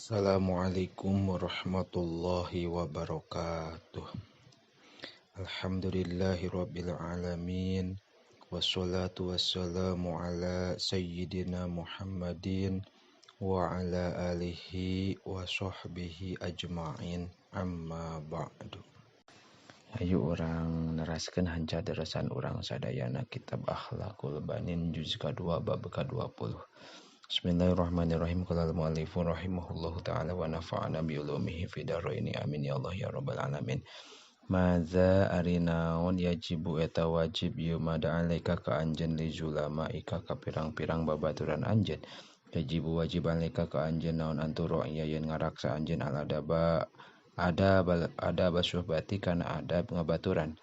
Assalamualaikum warahmatullahi wabarakatuh. Alhamdulillahirabbil alamin. Wassalatu wassalamu ala sayyidina Muhammadin wa ala alihi wa sahbihi ajma'in. Amma ba'du. Ayo orang neraskeun hanca derasan urang sadayana kitab Akhlaqul Banin juz kedua bab ke-20. Bismillahirrahmanirrahim. Qala al-mu'allifu rahimahullahu ta'ala wa nafa'ana bi ulumihi fid dharaini amin ya Allah ya rabbal alamin. Madza arinaun yajibu eta wajib yumada alaika ka anjeun li zulama ika ka pirang-pirang babaturan anjeun. Yajibu wajib alaika ka anjeun naon anturo yen ngaraksa anjeun aladaba adab suhbati kana adab ngabaturan.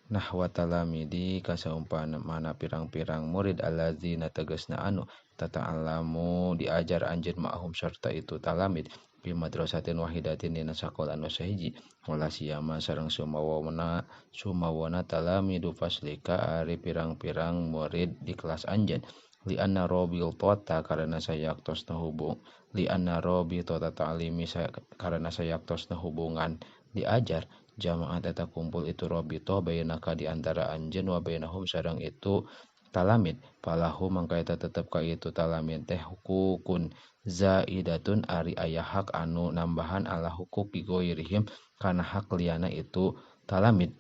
Nahwa talamidi kasaumpana mana pirang-pirang murid allazina tegasna anu tata'allamu diajar anjeun ma'hum sarta itu talamid fi madrasatin wahidatin dina sakola anu sahiji wala siyama sareng sumawana talamidu faslika ari pirang-pirang murid di kelas anjeun li anna robil tota karena sayaktosna hubung li anna robi tota ta'limi karena sayaktosna hubungan diajar jamaah eta kumpul itu robito bainaka di antara anjeun wa bainahum sareng itu talamid falahu mangka eta tetep ka itu talamid teh hukukun zaidatun ari aya hak anu nambahan ala hukuk goirihim kana hak liana itu talamid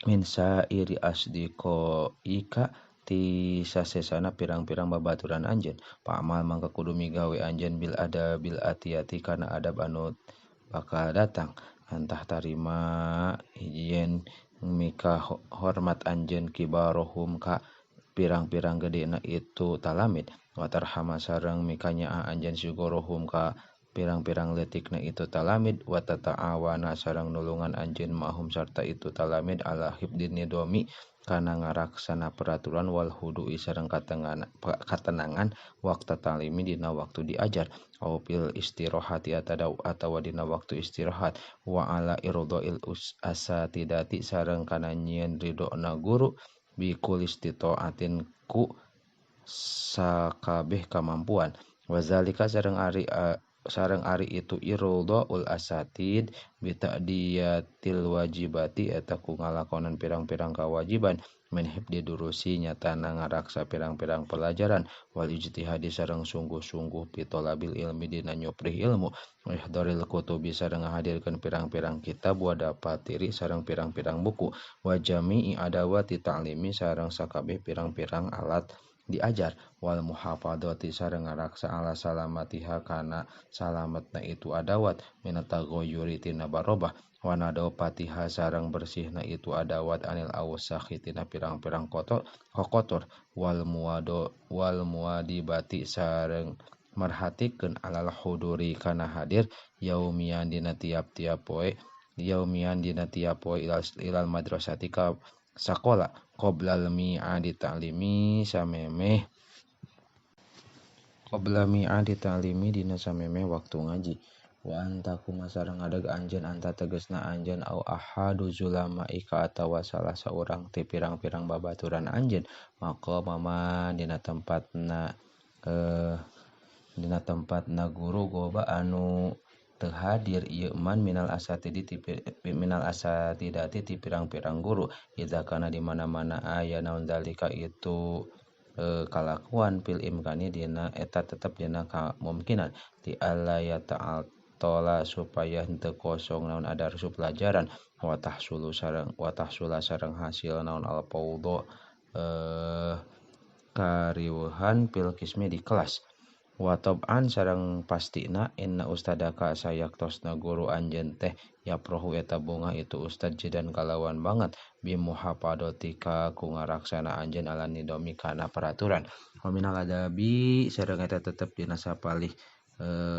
min sairi asdiqo ika ti sasesana pirang-pirang babaturan anjeun paamal mangka kudu migawe anjeun bil atiati kana adab anu bakal datang antah tarima hijieun mika hormat anjeun kibarohum ka pirang-pirang gedena itu talamid wa tarhama sareng mika nyaah anjeun sugorohum ka pirang-pirang leutikna itu talamid wa tata'awana sareng nulungan anjeun ma'hum sarta itu talamid ala hibdin nidomi kana ngaraksana peraturan wal hudu'i sareng katenangan waktu talimi dina waktu diajar au fil istirahati atawa dina waktu istirahat wa ala irda'il asatidati sareng kana nyieun ridona guru bi kulistitaatin ku sakabeh kamampuan wazalika sareng ari itu irda'ul asatid bi ta'diyatil wajibati eta ku ngalakonan pirang-pirang kawajiban min hibdi durusi nyatana ngaraksa pirang-pirang pelajaran wal ijtihadi sareng sungguh-sungguh pitolabil ilmi dina nyuprih ilmu ihdoril kutubi sareng ngahadirkeun pirang-pirang kitab wa dapatiri sareng pirang-pirang buku wa jami'i adawati ta'limi sareng sakabeh pirang-pirang alat diajar wal muhafadzati sareng ngaraksa ala salamatiha kana salamatna itu adawat minataghayyuri tina barobah wa nadawatiha sareng bersihna itu adawat anil awsakhi tina pirang-pirang kotor wal muadibati sareng merhatikeun alal huduri kana hadir yaumian dina tiap-tiap poe ilal madrasati ka sakola qoblal mi'adi ta'limi dina samemeh waktu ngaji wa anta kumasareng adeg anjeun anta tegasna anjeun au ahadu zulama ika atawa salah saurang ti pirang-pirang babaturan anjeun maka mama dina tempatna guru goba anu teu hadir ieu man minal asatidati ti pirang-pirang guru idza kana di mana-mana aya naon dalika itu kalakuan fil imkani dina eta tetep dina kamungkinan ti alla ya ta'ala supaya henteu kosong naon adarsu pelajaran wa tahsula sareng hasil naon al fawdhu kariweuhan fil qismi di kelas wa tab'an sareng pastina inna ustadaka sayaktosna guru anjeun teh ya prohu eta bunga itu ustad jidan kalawan banget bi muhafadzatika ku ngaraksana anjeun ala nidomi kana peraturan wa minal adabi sareng eta tetep dina sapalih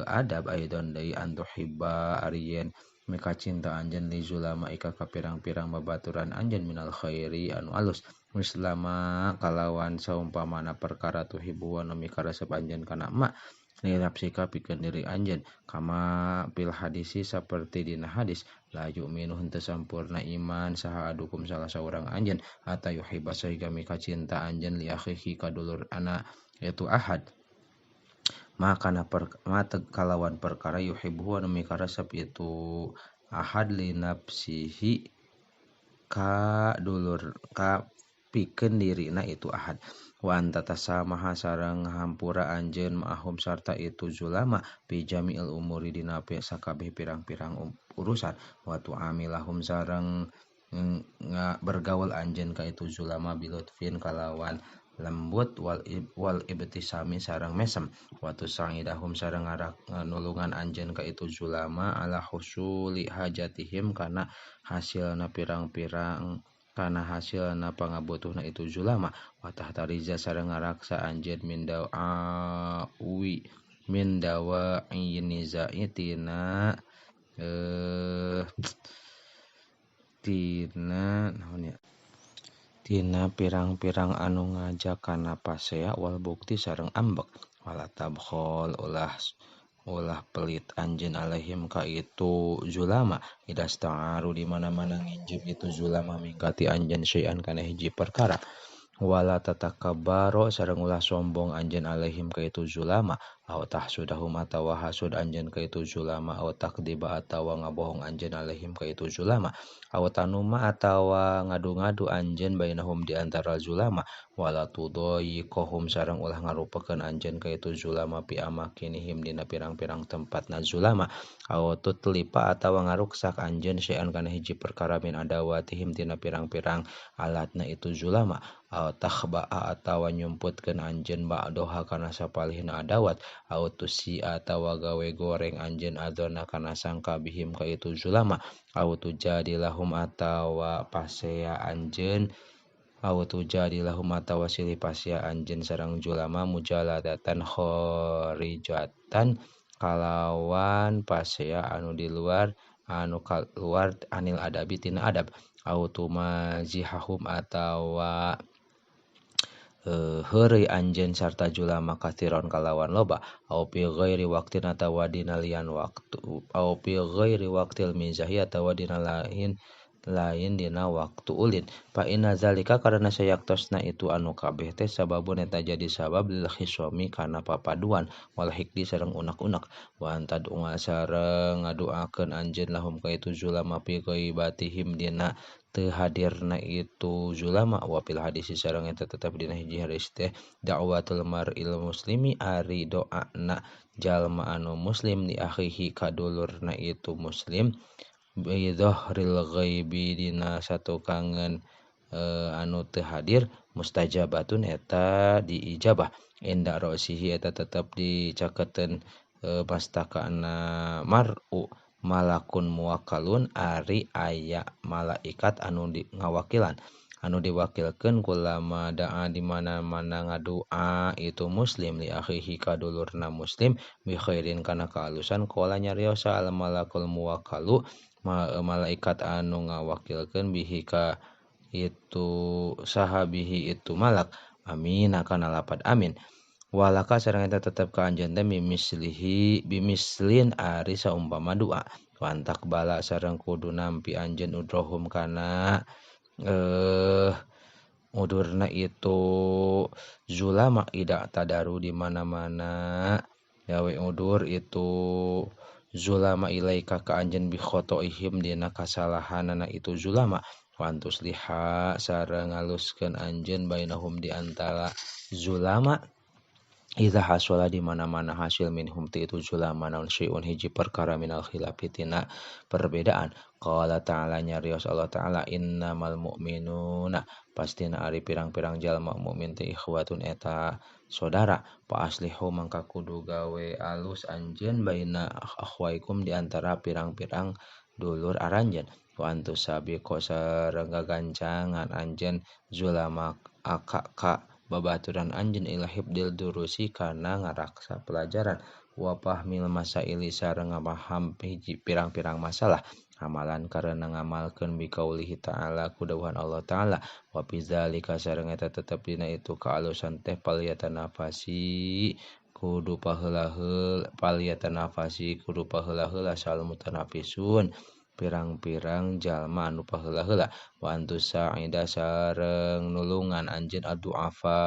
adab aidon deui antuhibba arien mika cinta anjeun li zulama ika ka pirang-pirang babaturan anjeun minal khairi anu alus mislama kalawan saumpamana perkara tuhibu anu mikaresep anjeun kana mak li nafsika pikeun diri anjeun kama fil hadisi saperti dina hadis la yu'minu henteu sampurna iman saha adukum salah saurang anjeun hatta yuhibba sehingga mika cinta anjeun li akhihi kadulur ana yaitu ahad maka kalawan perkara yuhibbu anu mikarasep itu ahad li nafsihi ka dulur ka pikeun dirina itu ahad wa anta tasamaha sareng hampura anjeun ma'ahum sarta itu zulama fi jami'il umuri dina sakabeh pirang-pirang urusan wa tu'amilahum sareng bergaul anjeun ka itu zulama bilutfin kalawan lembut wal ibtisami sareng mesem wa tusa'idahum sareng nulungan anjeun ka itu zulama ala husuli hajatihim kana hasilna pirang-pirang kana hasilna pangabutuhna itu zulama wa tahtariza sareng ngaraksa anjeun min dawa nizai tina tina pirang-pirang anu ngajak kana pasea wal bukti sareng ambek wala tabkhol ulah pelit anjeun alaihim ka itu zulama idasta'aru di mana-mana nginjem itu zulama mingkati anjeun syai'an kana hiji perkara wala tatakabaro sareng ulah sombong anjeun alaihim ka itu zulama aw tahsudahum atawa hasud anjeun ka itu zulama aw takdiba atawa ngabohong anjeun alaihim ka itu zulama aw tanuma atawa ngadu-ngadu anjeun bainahum di antara zulama wala tudayyiqhum sareng ulah ngarupakeun anjeun ka itu zulama pi amakinihim dina pirang-pirang tempatna zulama aw tutlipa atawa ngaruksak anjeun syai'an kana hiji perkara min adawatihim dina pirang-pirang alatna itu zulama aw takhba'a atawa nyumputkeun anjeun ba'doha kana sapalihna adawat aw tusi atawa gawe goreng anjeun adzona kana sangka bihim ka itu zulama aw tujadilahum atawa pasea anjeun silih pasea anjeun sareng zulama mujaladatan kharijatan kalawan pasea anu di luar keluar anil adabi tina adab aw tumazihahum atawa heureuy anjeun sarta julama katsiron kalawan loba au fi ghairi waqtin atawa dina lian waktu au fi ghairi waqtil mizahi atawa dina lain dina waktu ulin fa inna zalika karana sayaktosna itu anu kabeh teh sababun eta jadi sabab lil khisami kana papaduan wal hikdi sareng unak-unak wa antad sareng ngaduakeun anjeun lahum ka itu zulama fi ghaibatihim dina teu hadirna itu zulama wa fil hadis sareng eta tetep dina hiji hadis teh da'watul mar'il muslimi ari doana jalma anu muslim di akhihi kadulurna itu muslim bi dhahril ghaibi dina satukangeun anu teu hadir mustajabatun eta diijabah inda rosihi eta tetep dicaketeun pastakana mar'u malakun muwakkalun ari aya malaikat anu ngawakilan anu diwakilkeun kulama da'a di mana-mana ngadua itu muslim li akhihi kadulurna muslim bi khairin kana kaalusan qala nyariosa al malakul muwakkalu malaikat anu ngawakilkeun bihi ka itu sahabihi itu malak amin kana lapad amin walaka sareng eta tetep ka anjeun teh bimislin ari saumpama dua wantak bala sareng kudu nampi anjeun udrohum kana udurna itu zulama ida tadaru di mana-mana gawe udur itu zulama ilaika ka anjeun bi khotoihim dina kasalahanana itu zulama wantus liha sareng ngaluskeun anjeun bainahum di antara zulama idza hasala di mana-mana hasil minhum ti itu zulama naun syai'un hiji perkara minal khilafi tina perbedaan qala ta'ala nyarios Allah ta'ala innamal mu'minuna pastina ari pirang-pirang jalma mukmin teh ikhwatun eta saudara pa aslihu mangka kudu gawe alus anjeun baina akhwaikum di antara pirang-pirang dulur aranjeun wa antus sabiqo sareng gagancangan anjeun zulama ka babaturan anjeun ila hibdil durusi kana ngaraksa pelajaran wa fahmil masaili sareng ngapaham hiji pirang-pirang masalah amalan karena ngamalkeun bi qaulihi ta'ala kudawan Allah ta'ala wa bizalika sareng eta tetep dina itu kaalusan teh palyatanafasi kudu paheula heula asal mutanafisun pirang-pirang jalma anu paheula-heula wa antus sa'ida sareng nulungan anjeun adu'afa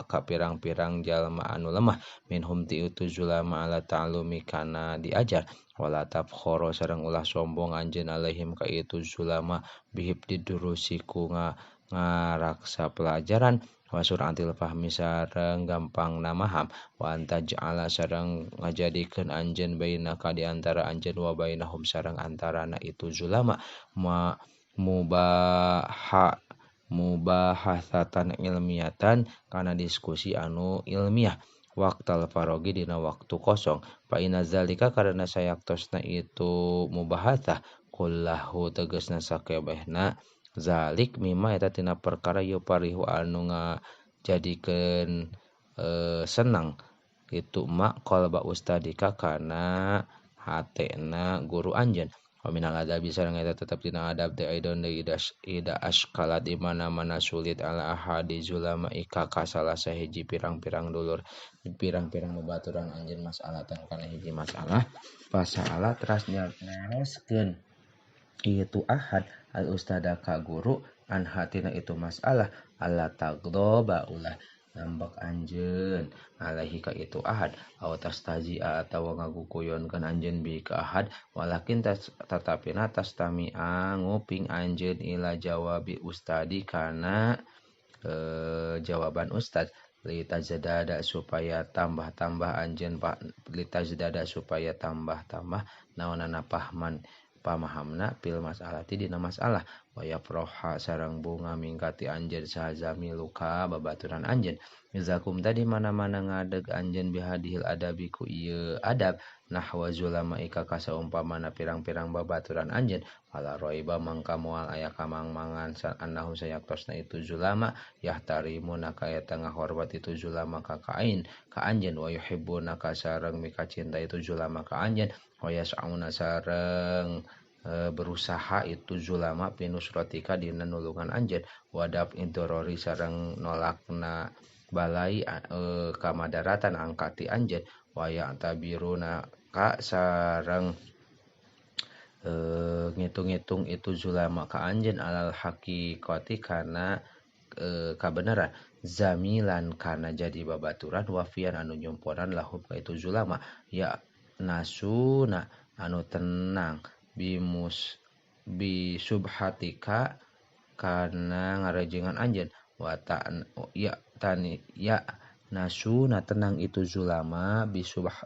ka pirang-pirang jalma anu lemah minhum ti itu zulama ala ta'lumi kana diajar wala tabkhoro sareng ulah sombong anjeun alaihim ka itu zulama bihib didurusiku ngaraksa pelajaran wasur antil fahmi sareng gampang namaham wa anta ja'ala sareng ngajadikeun anjeun bainaka di antara anjeun wa bainahum sareng antarana itu zulama mubahasatan ilmiatan kana diskusi anu ilmiah waqtal farogi dina waktu kosong fa inna zalika karena sayaktosna itu mubahasah kullahu tegasna sakabehna zalik mimma eta tina perkara yuparihu anu ngajadikeun senang itu mak qalba ustadika kana hatena guru anjeun wa minal adabi sareng eta tetep dina adab teh aidon ida askala di mana-mana sulit ala ahadi zulama ika ka salah sahiji pirang-pirang dulur pirang-pirang babaturan anjeun masalatan kana hiji masalah pasalah teras nyareskeun itu ahad al ustada ka guru an hatina itu masalah Allah tagdoba ulah ngambek anjeun alaihi ka itu ahad aw tastaji atawa ngagukuyonkeun anjeun bi ka ahad walakin tatapina tastami'a nguping anjeun ila jawabi ustadi kana jawaban ustad litajdada supaya tambah-tambah anjeun litajdada supaya tambah-tambah naonana pamahamna pil masalati dina masalah waya proha sareng bunga mingkati anjeun sahazami luka babaturan anjeun mizakum tadi mana-mana ngadeg anjeun bihadihil adabi ku ieu adab nahwa zulama ika kasaumpamana pirang-pirang babaturan anjeun wala roiba mangka moal aya kamangmangan annahu sayaktosna itu zulama yahtarimuna ka eta ngahormat itu zulama ka kain ka anjeun wa yuhibbuna ka sareng mika cinta itu zulama ka anjeun wa yas'auna sareng berusaha itu zulama pinusrotika dina nulungan anjeun wadab intorori sareng nolakna balai kamadaratan angkati anjeun waya tabiruna ka sareng ngitung-ngitung itu zulama ka anjeun alal haqiqati kana kabeneran zamilan kana jadi babaturan wafian anu nyumponan lahum ka itu zulama ya nasuna anu tenang bisubhatika kana ngarejengan anjeun wa ya tani ya nasuna tenang itu zulama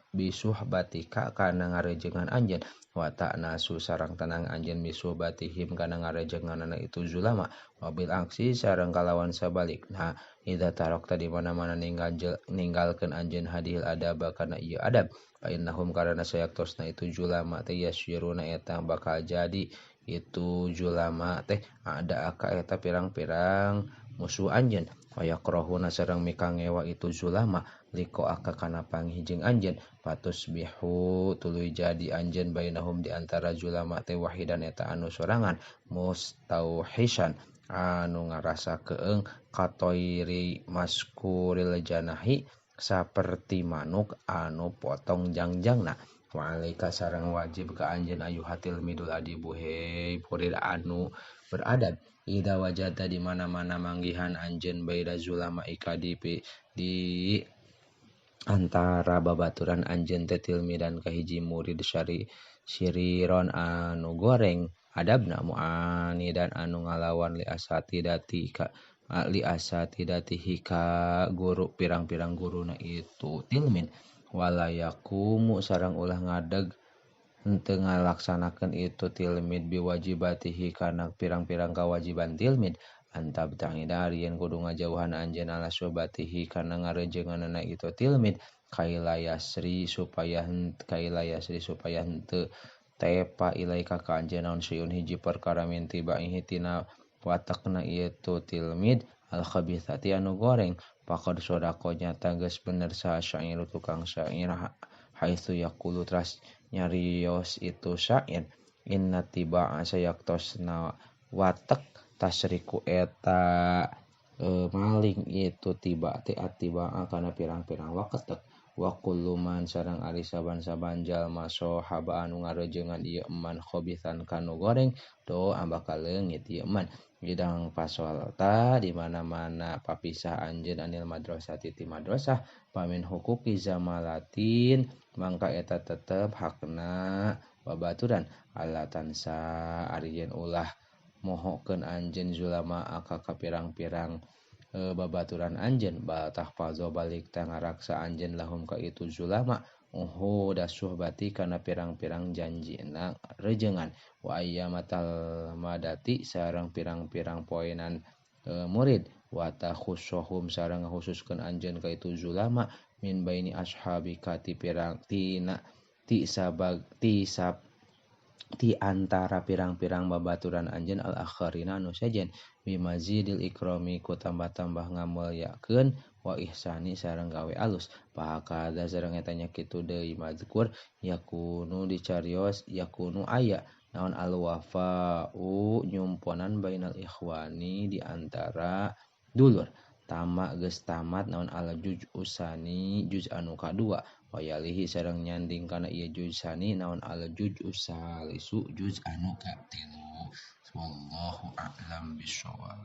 bisuhbatika kana ngarejengan anjeun wa nasu sareng tenang anjeun bisuhbatihim kana ngarejenganna itu zulama wabil aksi sareng kalawan sabalikna idza tarakta di mana-mana ninggalkeun anjeun hadil adab kana ieu adab fa innahum karana sayaktosna itu zulama teh yasyiruna eta bakal jadi itu zulama teh ada aka eta pirang-pirang musuh anjeun wa yakrahuna sareng mikangewa itu zulama liko aka kana panghijing anjeun fatusbihu tuluy jadi anjeun bainahum di antara zulama teh wahidan eta anu sorangan mustauhisan anu ngarasa keeng katoiri maskuril janahi saperti manuk anu potong jangjangna wa'alaika sareng wajib ka anjeun ayuhatil midul adibu hei purid anu beradab ida wajata di mana-mana manggihan anjeun baida zulama ika di antara babaturan anjeun tetilmi dan kahiji murid syiriron anu goreng adabna muani dan anu ngalawan li asatidatihi ka guru pirang-pirang guruna itu tilmin walayakumu sareng ulah ngadeg henteu ngalaksanakeun itu tilmid biwajibatihi kana pirang-pirang kawajiban tilmid antab tangida arieun kudu ngajauhan anjeun ala sobatihi kana ngarejenganna itu tilmid kailayasri supaya henteu tepa ilaika ka anjeun naon syai'un hiji perkara min tibaihi tina watakna itu tilmid al khabithati anu goreng pakad sodakonya tegas bener saha syair tukang syair haitsu yaqulu teras nyarios itu syair inna tiba'a sayaktosna watak tasriku eta maling itu tiba ti atiba'a kana pirang-pirang waketek wa kullu man sareng ari saban-saban jalma sohaba anu ngarejengan ieu eman khobisan kanu goreng do ambaka leungit ieu eman bidang pasolta di mana-mana papisah anjeun anil madrasah ti madrasah pamin hukuki zamalatin mangka eta tetep hakna babaturan alatansa ari yen ulah mohokeun anjeun zulama aka pirang-pirang babaturan anjeun batah fazo balik ngaraksa anjeun lahum ka itu zulama da suhbati kana pirang-pirang janjina rejengan wa ayyamatal madati sareng pirang-pirang poenan murid wa takhusuhum sareng khususkeun anjeun ka itu zulama min baini ashabika ti pirang tina ti sabag ti sab ti antara pirang-pirang babaturan anjeun al akharina anu sejen bimazidil ikrami ku tambah-tambah ngamulyakeun wa ihsani sareng gawe alus pakada sareng eta nya kitu deui mazkur yakunu dicarios yakunu aya naon al wafa'u nyumponan bainal ikhwani di antara dulur tamat geus tamat naon al juz usani juz anu kadua wayalihi sareng nyanding kana ieu juz sani naon al juz usalisu juz anu katilu wallahu a'lam bishawab.